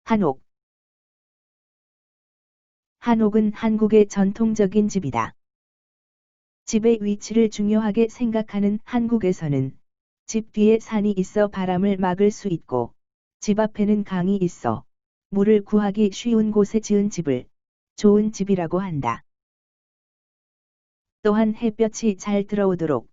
한옥. 한옥은 한국의 전통적인 집이다. 집의 위치를 중요하게 생각하는 한국에서는 집 뒤에 산이 있어 바람을 막을 수 있고 집 앞에는 강이 있어 물을 구하기 쉬운 곳에 지은 집을 좋은 집이라고 한다. 또한 햇볕이 잘 들어오도록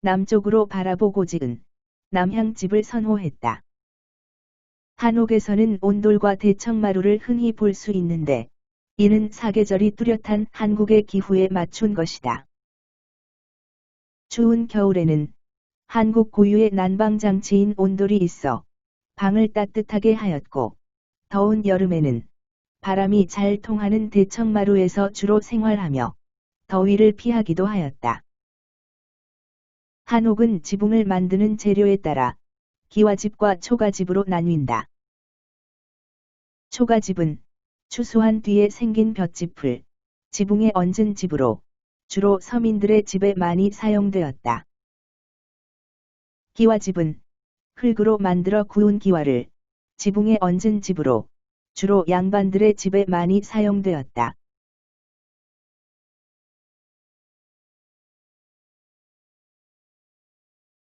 남쪽으로 바라보고 지은 남향집을 선호했다. 한옥에서는 온돌과 대청마루를 흔히 볼 수 있는데 이는 사계절이 뚜렷한 한국의 기후에 맞춘 것이다. 추운 겨울에는 한국 고유의 난방장치인 온돌이 있어 방을 따뜻하게 하였고 더운 여름에는 바람이 잘 통하는 대청마루에서 주로 생활하며 더위를 피하기도 하였다. 한옥은 지붕을 만드는 재료에 따라 기와집과 초가집으로 나뉜다. 초가집은 추수한 뒤에 생긴 볏짚을 지붕에 얹은 집으로 주로 서민들의 집에 많이 사용되었다. 기와집은 흙으로 만들어 구운 기와를 지붕에 얹은 집으로 주로 양반들의 집에 많이 사용되었다.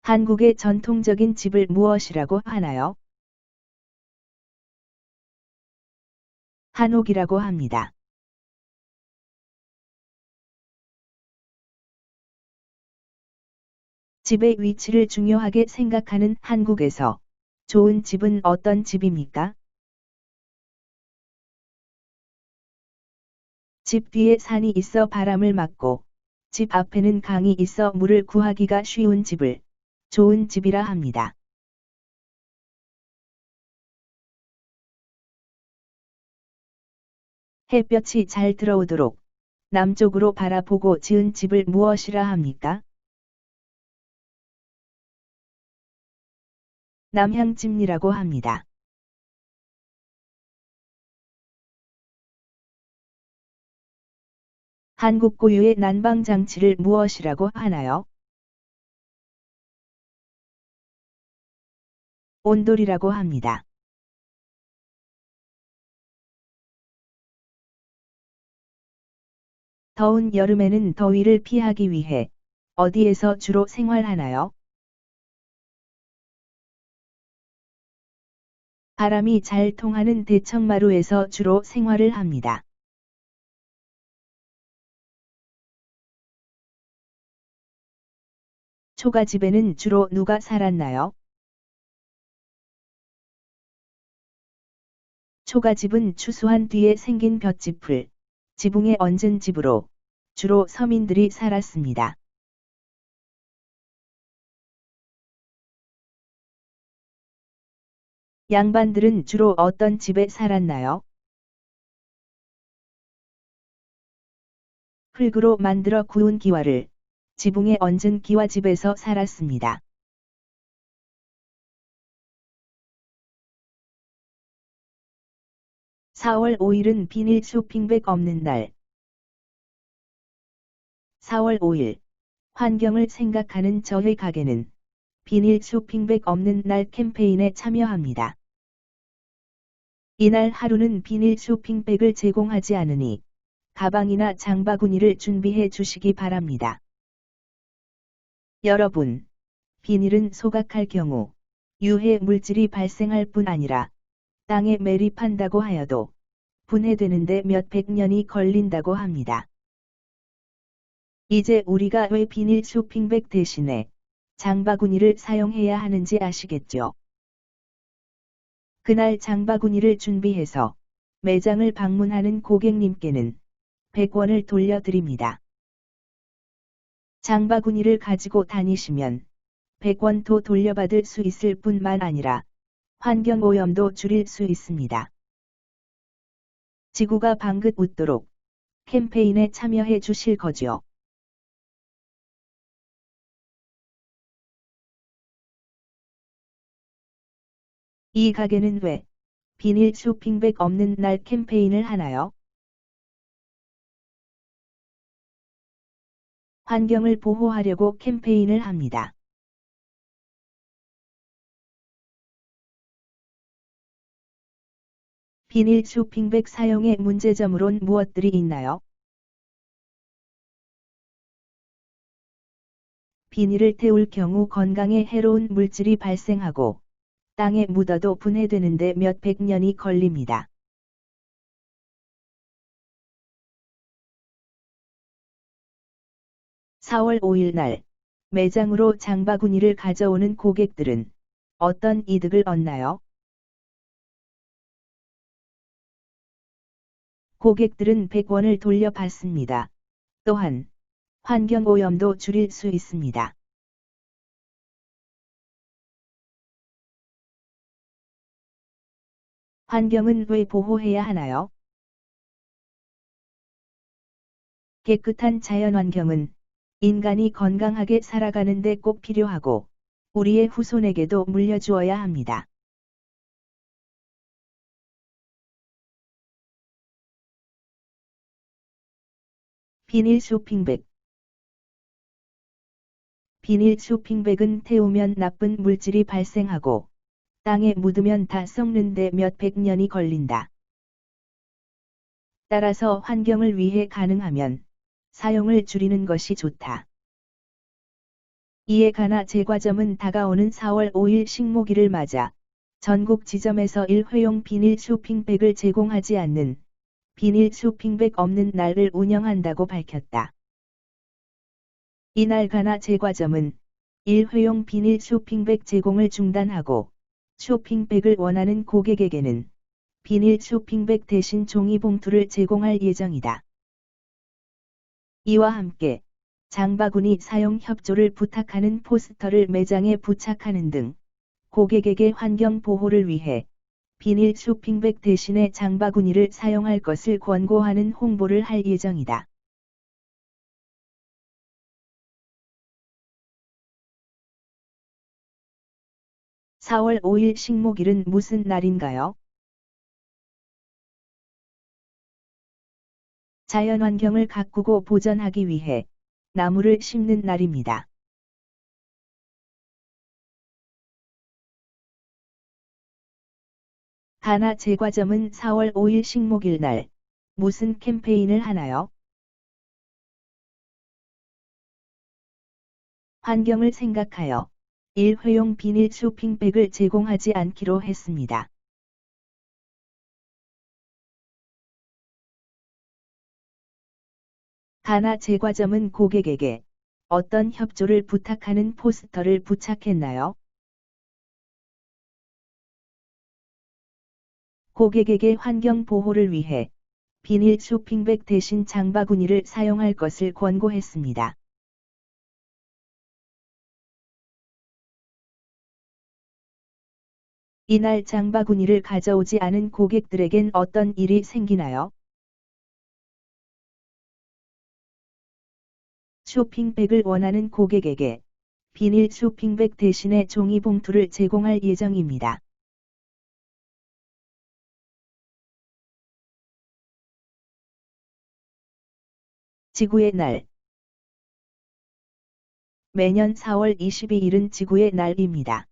한국의 전통적인 집을 무엇이라고 하나요? 한옥이라고 합니다. 집의 위치를 중요하게 생각하는 한국에서 좋은 집은 어떤 집입니까? 집 뒤에 산이 있어 바람을 막고 집 앞에는 강이 있어 물을 구하기가 쉬운 집을 좋은 집이라 합니다. 햇볕이 잘 들어오도록 남쪽으로 바라보고 지은 집을 무엇이라 합니까? 남향집이라고 합니다. 한국 고유의 난방장치를 무엇이라고 하나요? 온돌이라고 합니다. 더운 여름에는 더위를 피하기 위해 어디에서 주로 생활하나요? 바람이 잘 통하는 대청마루에서 주로 생활을 합니다. 초가집에는 주로 누가 살았나요? 초가집은 추수한 뒤에 생긴 볏짚을 지붕에 얹은 집으로 주로 서민들이 살았습니다. 양반들은 주로 어떤 집에 살았나요? 흙으로 만들어 구운 기와를 지붕에 얹은 기와집에서 살았습니다. 4월 5일은 비닐 쇼핑백 없는 날. 4월 5일, 환경을 생각하는 저희 가게는 비닐 쇼핑백 없는 날 캠페인에 참여합니다. 이날 하루는 비닐 쇼핑백을 제공하지 않으니 가방이나 장바구니를 준비해 주시기 바랍니다. 여러분, 비닐은 소각할 경우 유해 물질이 발생할 뿐 아니라 땅에 매립한다고 하여도 분해되는데 몇백 년이 걸린다고 합니다. 이제 우리가 왜 비닐 쇼핑백 대신에 장바구니를 사용해야 하는지 아시겠죠? 그날 장바구니를 준비해서 매장을 방문하는 고객님께는 100원을 돌려드립니다. 장바구니를 가지고 다니시면 100원도 돌려받을 수 있을 뿐만 아니라 환경오염도 줄일 수 있습니다. 지구가 방긋 웃도록 캠페인에 참여해 주실 거죠? 이 가게는 왜 비닐 쇼핑백 없는 날 캠페인을 하나요? 환경을 보호하려고 캠페인을 합니다. 비닐 쇼핑백 사용의 문제점으론 무엇들이 있나요? 비닐을 태울 경우 건강에 해로운 물질이 발생하고 땅에 묻어도 분해되는데 몇백 년이 걸립니다. (4월 5일) 날 매장으로 장바구니를 가져오는 고객들은 어떤 이득을 얻나요? 고객들은 100원을 돌려받습니다. 또한 환경오염도 줄일 수 있습니다. 환경은 왜 보호해야 하나요? 깨끗한 자연환경은 인간이 건강하게 살아가는 데 꼭 필요하고 우리의 후손에게도 물려주어야 합니다. 비닐 쇼핑백. 비닐 쇼핑백은 태우면 나쁜 물질이 발생하고 땅에 묻으면 다 썩는데 몇백 년이 걸린다. 따라서 환경을 위해 가능하면 사용을 줄이는 것이 좋다. 이에 관하 제과점은 다가오는 4월 5일 식목일을 맞아 전국 지점에서 일회용 비닐 쇼핑백을 제공하지 않는 비닐 쇼핑백 없는 날을 운영한다고 밝혔다. 이날 관하 제과점은 일회용 비닐 쇼핑백 제공을 중단하고 쇼핑백을 원하는 고객에게는 비닐 쇼핑백 대신 종이봉투를 제공할 예정이다. 이와 함께 장바구니 사용 협조를 부탁하는 포스터를 매장에 부착하는 등 고객에게 환경 보호를 위해 비닐 쇼핑백 대신에 장바구니를 사용할 것을 권고하는 홍보를 할 예정이다. 4월 5일 식목일은 무슨 날인가요? 자연환경을 가꾸고 보전하기 위해 나무를 심는 날입니다. 하나 제과점은 4월 5일 식목일 날 무슨 캠페인을 하나요? 환경을 생각하여 일회용 비닐 쇼핑백을 제공하지 않기로 했습니다. 하나 제과점은 고객에게 어떤 협조를 부탁하는 포스터를 부착했나요? 고객에게 환경 보호를 위해 비닐 쇼핑백 대신 장바구니를 사용할 것을 권고했습니다. 이날 장바구니를 가져오지 않은 고객들에겐 어떤 일이 생기나요? 쇼핑백을 원하는 고객에게 비닐 쇼핑백 대신에 종이봉투를 제공할 예정입니다. 지구의 날. 매년 4월 22일은 지구의 날입니다.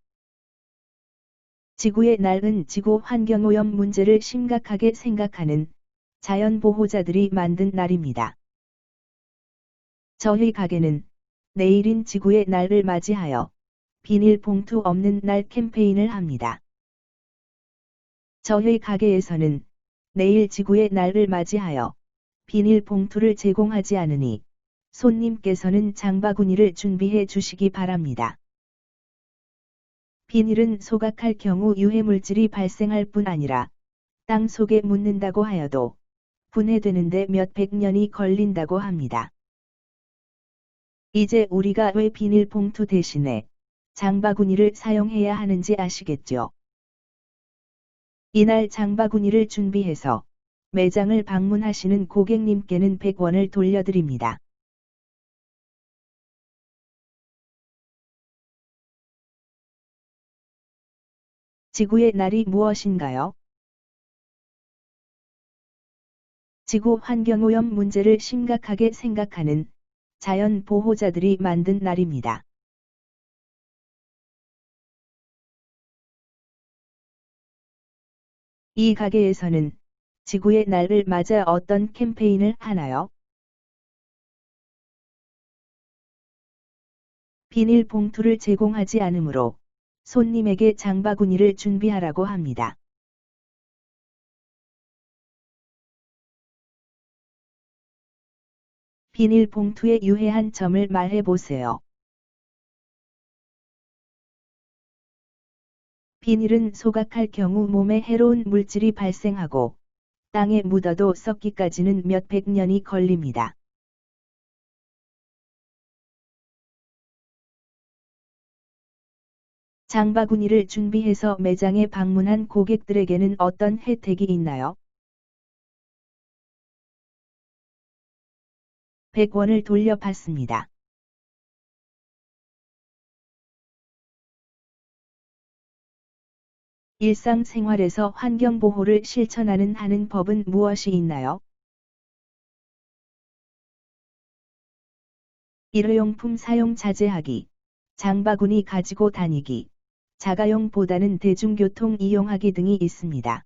지구의 날은 지구 환경오염 문제를 심각하게 생각하는 자연 보호자들이 만든 날입니다. 저희 가게는 내일인 지구의 날을 맞이하여 비닐 봉투 없는 날 캠페인을 합니다. 저희 가게에서는 내일 지구의 날을 맞이하여 비닐 봉투를 제공하지 않으니 손님께서는 장바구니를 준비해 주시기 바랍니다. 비닐은 소각할 경우 유해물질이 발생할 뿐 아니라 땅 속에 묻는다고 하여도 분해되는데 몇백 년이 걸린다고 합니다. 이제 우리가 왜 비닐 봉투 대신에 장바구니를 사용해야 하는지 아시겠죠? 이날 장바구니를 준비해서 매장을 방문하시는 고객님께는 100원을 돌려드립니다. 지구의 날이 무엇인가요? 지구 환경오염 문제를 심각하게 생각하는 자연 보호자들이 만든 날입니다. 이 가게에서는 지구의 날을 맞아 어떤 캠페인을 하나요? 비닐봉투를 제공하지 않으므로 손님에게 장바구니를 준비하라고 합니다. 비닐봉투의 유해한 점을 말해 보세요. 비닐은 소각할 경우 몸에 해로운 물질이 발생하고 땅에 묻어도 썩기까지는 몇백 년이 걸립니다. 장바구니를 준비해서 매장에 방문한 고객들에게는 어떤 혜택이 있나요? 100원을 돌려받습니다. 일상생활에서 환경보호를 실천하는 하는 법은 무엇이 있나요? 일회용품 사용 자제하기, 장바구니 가지고 다니기, 자가용보다는 대중교통 이용하기 등이 있습니다.